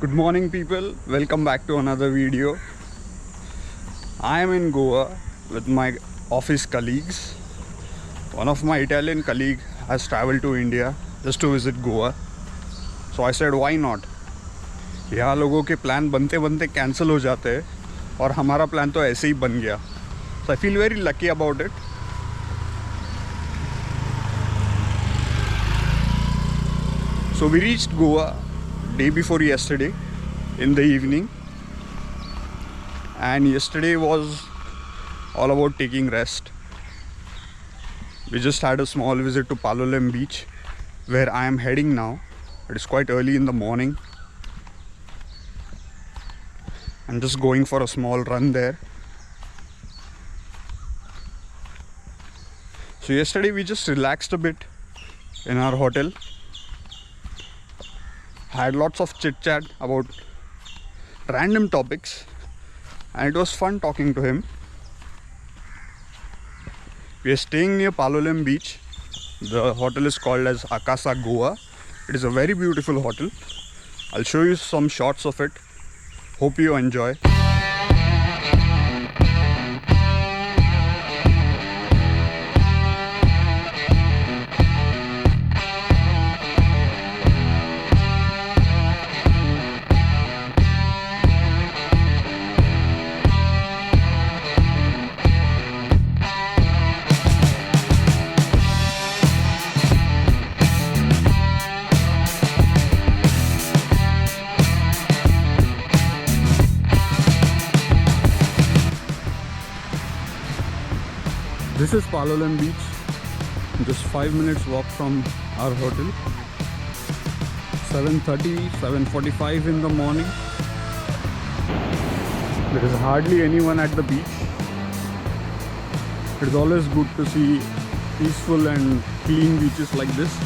Good morning people, welcome back to another video. I am in Goa with my office colleagues. One of my Italian colleague has traveled to India just to visit Goa. So I said why not? यहाँ लोगों के plan बनते बनते cancel हो जाते हैं और हमारा प्लान तो ऐसे ही बन गया. So I feel very lucky about it. So we reached Goa day before yesterday in the evening, and yesterday was all about taking rest. We just had a small visit to Palolem Beach where I am heading now. It is quite early in the morning. I'm just going for a small run there. So yesterday we just relaxed a bit in our hotel. Had lots of chit chat about random topics and it was fun talking to him. We are staying near Palolem Beach. The hotel is called as Akasa Goa. It is a very beautiful hotel. I'll show you some shots of it. Hope you enjoy. This is Palolem Beach, just 5 minutes walk from our hotel. 7:30, 7:45 in the morning. There is hardly anyone at the beach. It is always good to see peaceful and clean beaches like this.